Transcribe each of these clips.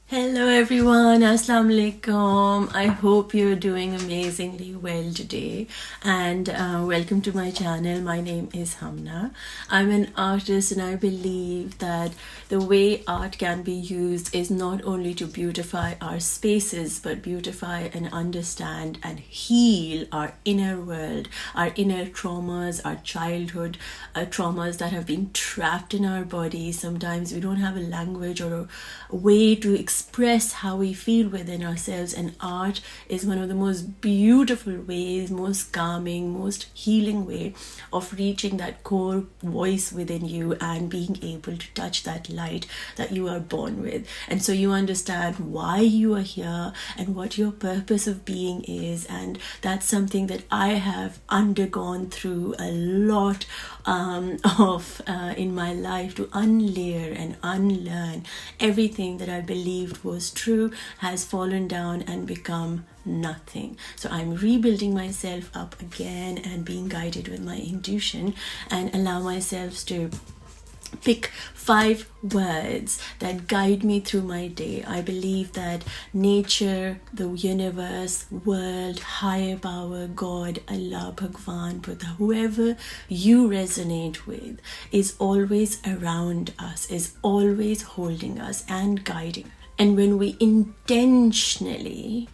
Hello everyone, Assalamu alaikum. I hope you're doing amazingly well today, and welcome to my channel. My name is HUMNA. I'm an artist, and I believe that the way art can be used is not only to beautify our spaces, but beautify and understand and heal our inner world, our inner traumas, our childhood traumas that have been trapped in our bodies. Sometimes we don't have a language or a way to express how we feel within ourselves, and art is one of the most beautiful ways, most calming, most healing way of reaching that core voice within you and being able to touch that light that you are born with. And so you understand why you are here and what your purpose of being is, and that's something that I have undergone through a lot of in my life, to unlayer and unlearn everything that I believed was true has fallen down and become nothing. So I'm rebuilding myself up again and being guided with my intuition, and allow myself to pick 5 words that guide me through my day. I believe that nature, the universe, world, higher power, God, Allah, Bhagwan, Buddha, whoever you resonate with, is always around us, is always holding us and guiding. And when we intentionally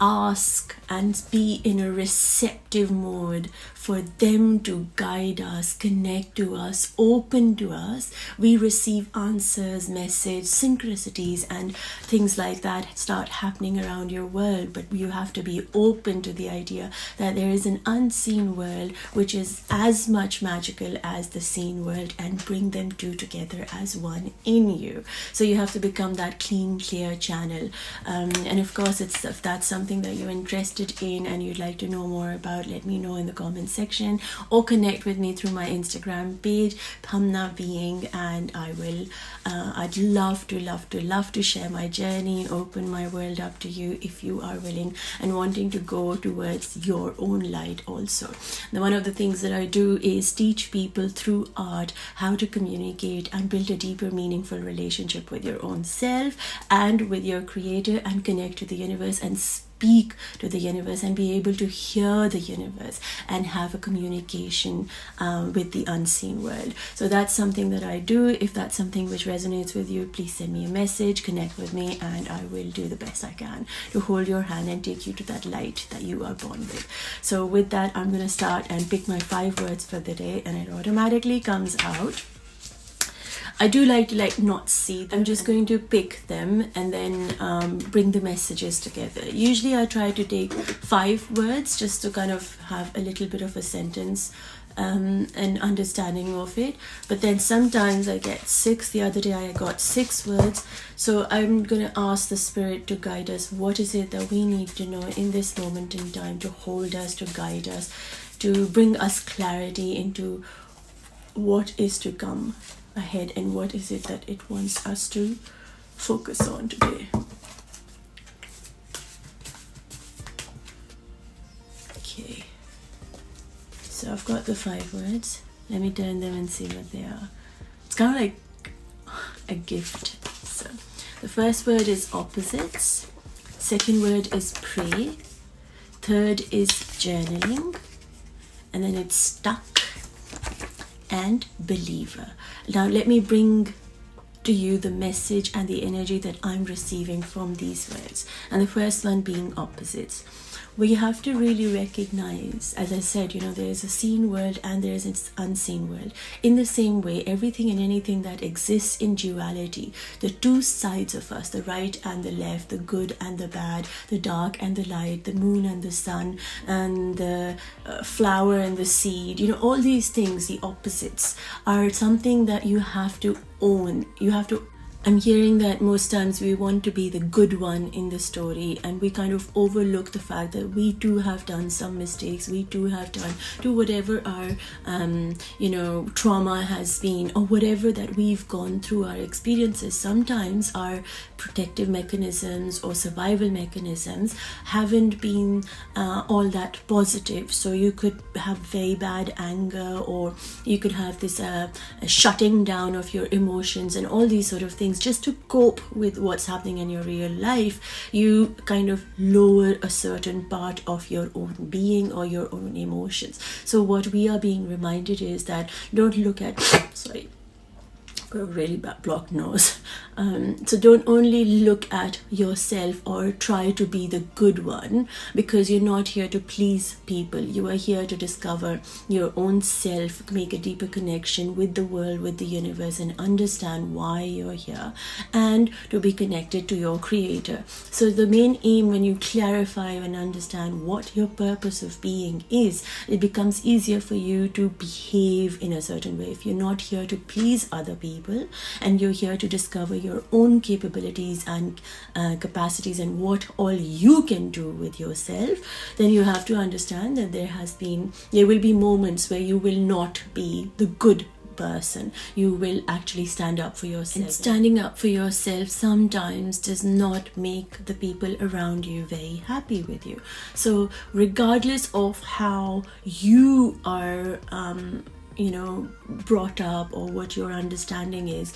ask and be in a receptive mode for them to guide us, connect to us, open to us, we receive answers, message, synchronicities, and things like that start happening around your world. But you have to be open to the idea that there is an unseen world which is as much magical as the seen world, and bring them two together as one in you. So you have to become that clean, clear channel. And of course, if that's something that you're interested in and you'd like to know more about, let me know in the comment section, or connect with me through my Instagram page, HUMNA Being, and I will I'd love to share my journey and open my world up to you if you are willing and wanting to go towards your own light also. Now, one of the things that I do is teach people through art how to communicate and build a deeper, meaningful relationship with your own self and with your creator, and connect to the universe and speak to the universe and be able to hear the universe and have a communication with the unseen world. So that's something that I do. If that's something which resonates with you, please send me a message, connect with me, and I will do the best I can to hold your hand and take you to that light that you are born with. So with that, I'm going to start and pick my 5 words for the day, and it automatically comes out. I do like to not see. I'm just going to pick them and then bring the messages together. Usually I try to take 5 words just to kind of have a little bit of a sentence and understanding of it. But then sometimes I get 6. The other day I got 6 words. So I'm going to ask the spirit to guide us. What is it that we need to know in this moment in time to hold us, to guide us, to bring us clarity into what is to come ahead, and what is it that it wants us to focus on today. Okay, so I've got the 5 words. Let me turn them and see what they are. It's kind of like a gift. So the first word is opposites, second word is pray, third is journaling, and then it's stuck and believer. Now let me bring to you the message and the energy that I'm receiving from these words. And the first one being opposites. We have to really recognize, as I said, there is a seen world and there is an unseen world. In the same way, everything and anything that exists in duality, the two sides of us, the right and the left, the good and the bad, the dark and the light, the moon and the sun, and the flower and the seed, all these things, the opposites, are something that you have to own. I'm hearing that most times we want to be the good one in the story, and we kind of overlook the fact that we too have done some mistakes. We too have done to whatever our trauma has been, or whatever that we've gone through, our experiences. Sometimes our protective mechanisms or survival mechanisms haven't been all that positive. So you could have very bad anger, or you could have this shutting down of your emotions, and all these sort of things just to cope with what's happening in your real life, you kind of lower a certain part of your own being or your own emotions. So what we are being reminded is that don't look at sorry, got a really bad blocked nose. So don't only look at yourself or try to be the good one, because you're not here to please people. You are here to discover your own self, make a deeper connection with the world, with the universe, and understand why you're here, and to be connected to your creator. So the main aim, when you clarify and understand what your purpose of being is, it becomes easier for you to behave in a certain way. If you're not here to please other people, and you're here to discover your own capabilities and capacities and what all you can do with yourself, then you have to understand that there will be moments where you will not be the good person. You will actually stand up for yourself. And standing up for yourself sometimes does not make the people around you very happy with you. So regardless of how you are brought up or what your understanding is,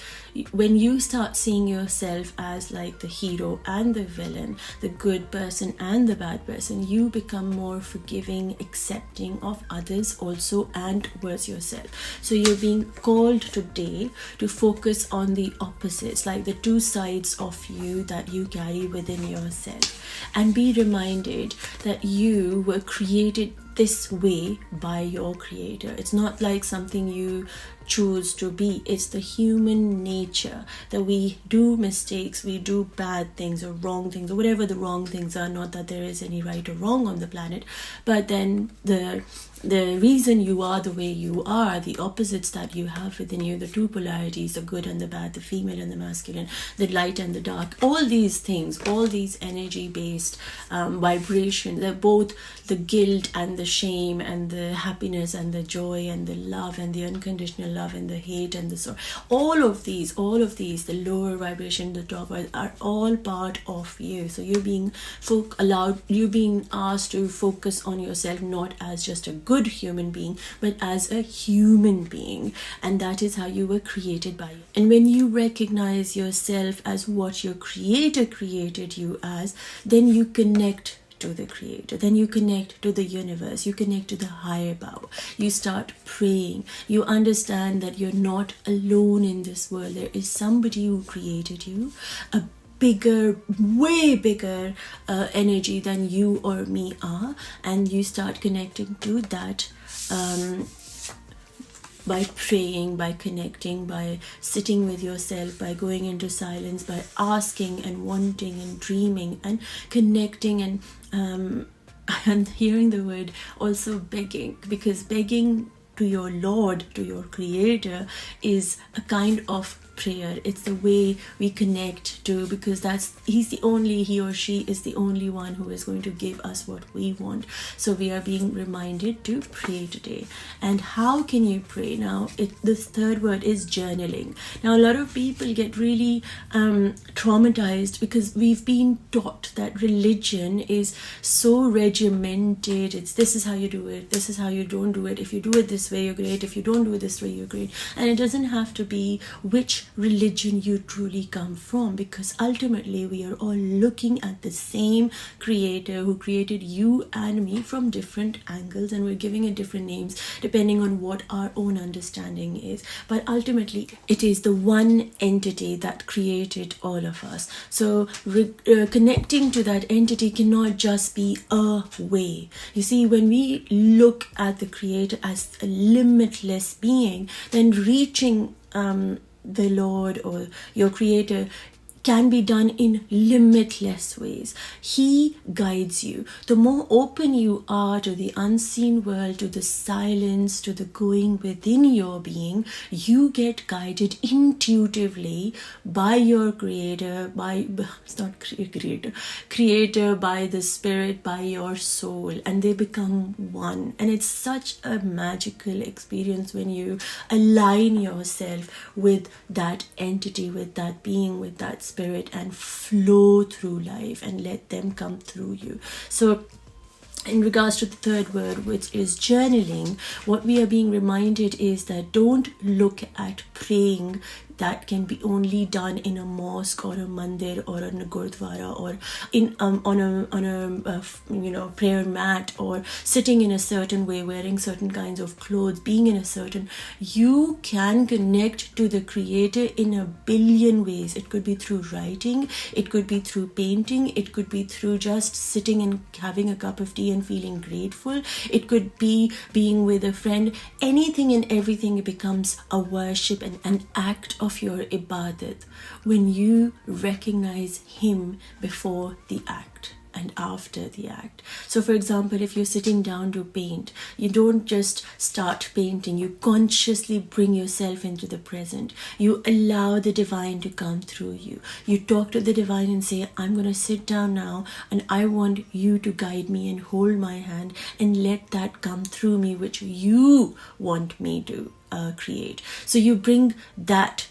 when you start seeing yourself as like the hero and the villain, the good person and the bad person, you become more forgiving, accepting of others also, and towards yourself. So you're being called today to focus on the opposites, like the two sides of you that you carry within yourself, and be reminded that you were created this way by your creator. It's not like something you choose to be. It's the human nature that we do mistakes, we do bad things or wrong things, or whatever the wrong things are. Not that there is any right or wrong on the planet, but then the reason you are the way you are, the opposites that you have within you, the two polarities, the good and the bad, the female and the masculine, the light and the dark, all these things, all these energy based vibration, they're both the guilt and the shame and the happiness and the joy and the love and the unconditional love and the hate and the sorrow. All of these, the lower vibration, the top, are all part of you. So you're being asked to focus on yourself, not as just a good human being, but as a human being. And that is how you were created by you. And when you recognize yourself as what your creator created you as, then you connect to the creator, then you connect to the universe, you connect to the higher power, you start praying, you understand that you're not alone in this world. There is somebody who created you, a bigger, way bigger energy than you or me are, and you start connecting to that by praying, by connecting, by sitting with yourself, by going into silence, by asking and wanting and dreaming and connecting and hearing the word also begging, because begging to your Lord, to your creator, is a kind of prayer. It's the way we connect to, because he or she is the only one who is going to give us what we want. So we are being reminded to pray today. And how can you pray? Now, this third word is journaling. Now, a lot of people get really traumatized because we've been taught that religion is so regimented. This is how you do it, this is how you don't do it. If you do it this way, you're great. If you don't do it this way, you're great. And it doesn't have to be which religion you truly come from, because ultimately we are all looking at the same creator who created you and me from different angles, and we're giving it different names depending on what our own understanding is. But ultimately it is the one entity that created all of us. So connecting to that entity cannot just be a way. You see, when we look at the creator as a limitless being, then reaching the Lord or your creator can be done in limitless ways. He guides you. The more open you are to the unseen world, to the silence, to the going within your being, you get guided intuitively by your creator, creator, by the spirit, by your soul, and they become one. And it's such a magical experience when you align yourself with that entity, with that being, with that spirit, and flow through life and let them come through you. So in regards to the third word, which is journaling, what we are being reminded is that don't look at praying that can be only done in a mosque or a mandir or in a gurdwara or in on a prayer mat, or sitting in a certain way, wearing certain kinds of clothes, being in a certain. You can connect to the Creator in a billion ways. It could be through writing, it could be through painting, it could be through just sitting and having a cup of tea and feeling grateful, it could be being with a friend. Anything and everything becomes a worship and an act of your ibadat when you recognize Him before the act and after the act. So for example, if you're sitting down to paint, you don't just start painting, you consciously bring yourself into the present. You allow the divine to come through you. You talk to the divine and say, I'm going to sit down now and I want you to guide me and hold my hand and let that come through me which you want me to create. So you bring that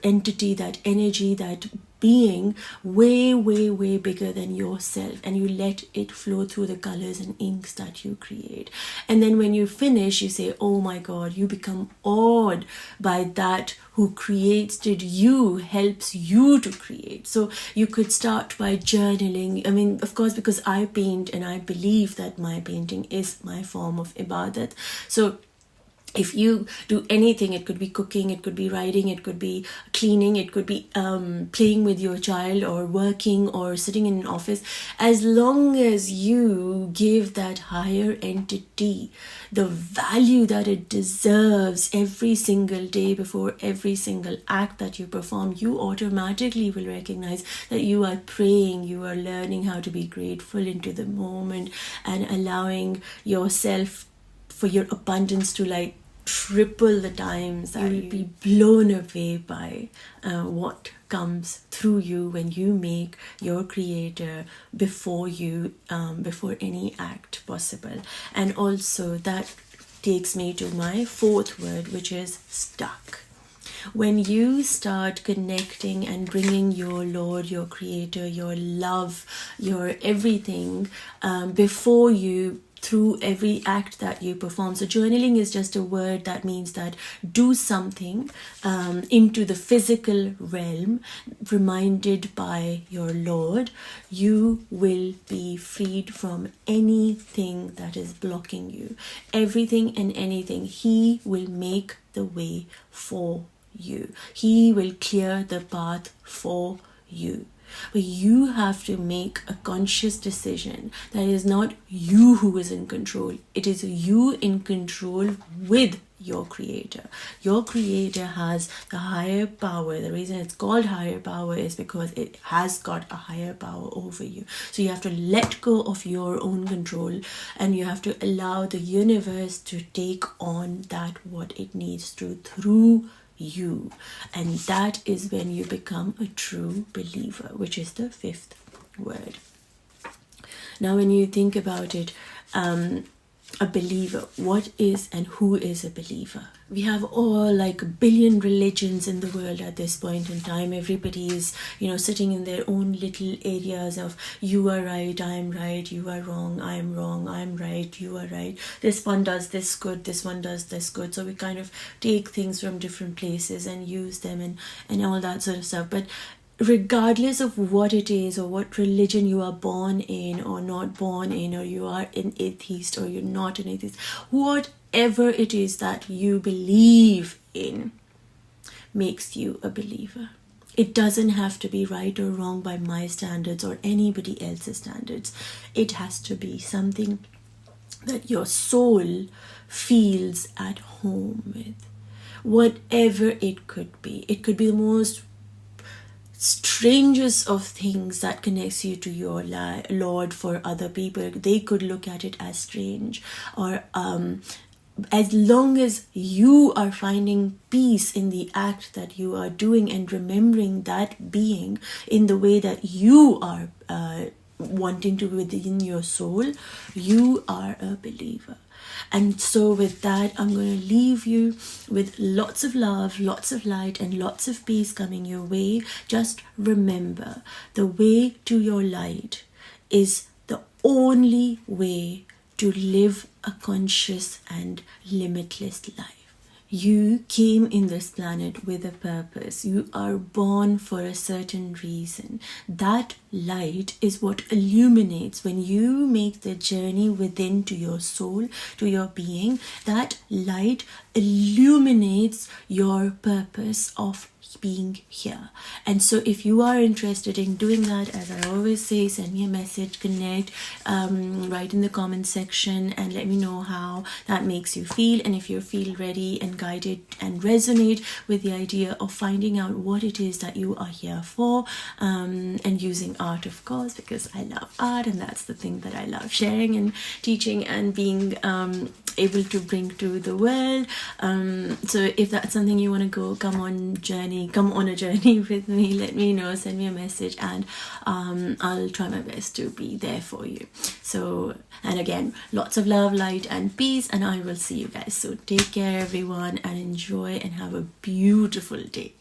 entity, that energy, that being way, way, way bigger than yourself, and you let it flow through the colors and inks that you create. And then when you finish, you say, oh my God, you become awed by that who created you, helps you to create. So you could start by journaling. I mean, of course, because I paint and I believe that my painting is my form of ibadat. So if you do anything, it could be cooking, it could be writing, it could be cleaning, it could be playing with your child or working or sitting in an office, as long as you give that higher entity the value that it deserves every single day before every single act that you perform, you automatically will recognize that you are praying, you are learning how to be grateful into the moment and allowing yourself for your abundance to like triple the times that you'll be blown away by what comes through you when you make your Creator before you, before any act possible. And also that takes me to my fourth word, which is stuck. When you start connecting and bringing your Lord, your Creator, your love, your everything before you through every act that you perform. So journaling is just a word that means that do something into the physical realm, reminded by your Lord. You will be freed from anything that is blocking you. Everything and anything, He will make the way for you. He will clear the path for you. But you have to make a conscious decision that it is not you who is in control. It is you in control with your Creator. Your Creator has the higher power. The reason it's called higher power is because it has got a higher power over you. So you have to let go of your own control and you have to allow the universe to take on that what it needs to through you. And that is when you become a true believer, which is the fifth word. Now when you think about it, a believer, what is and who is a believer? We have all like a billion religions in the world at this point in time. Everybody is, sitting in their own little areas of you are right, I am right, you are wrong, I am wrong, I am right, you are right. This one does this good, this one does this good. So we kind of take things from different places and use them and all that sort of stuff. But regardless of what it is or what religion you are born in or not born in, or you are an atheist or you're not an atheist, whatever it is that you believe in makes you a believer. It doesn't have to be right or wrong by my standards or anybody else's standards. It has to be something that your soul feels at home with. Whatever it could be. It could be the most strangest of things that connects you to your Lord. For other people, they could look at it as strange, or as long as you are finding peace in the act that you are doing and remembering that being in the way that you are wanting to within your soul, you are a believer. And so with that, I'm going to leave you with lots of love, lots of light, and lots of peace coming your way. Just remember, the way to your light is the only way to live a conscious and limitless life. You came in this planet with a purpose. You are born for a certain reason. That light is what illuminates when you make the journey within to your soul, to your being. That light illuminates your purpose of being here. And so if you are interested in doing that, as I always say, send me a message, connect, write in the comment section and let me know how that makes you feel, and if you feel ready and guided and resonate with the idea of finding out what it is that you are here for, and using art, of course, because I love art and that's the thing that I love sharing and teaching and being able to bring to the world. So if that's something you want to go, come on a journey with me, let me know, send me a message, and I'll try my best to be there for you. So, and again, lots of love, light and peace, and I will see you guys soon. Take care everyone, and enjoy and have a beautiful day.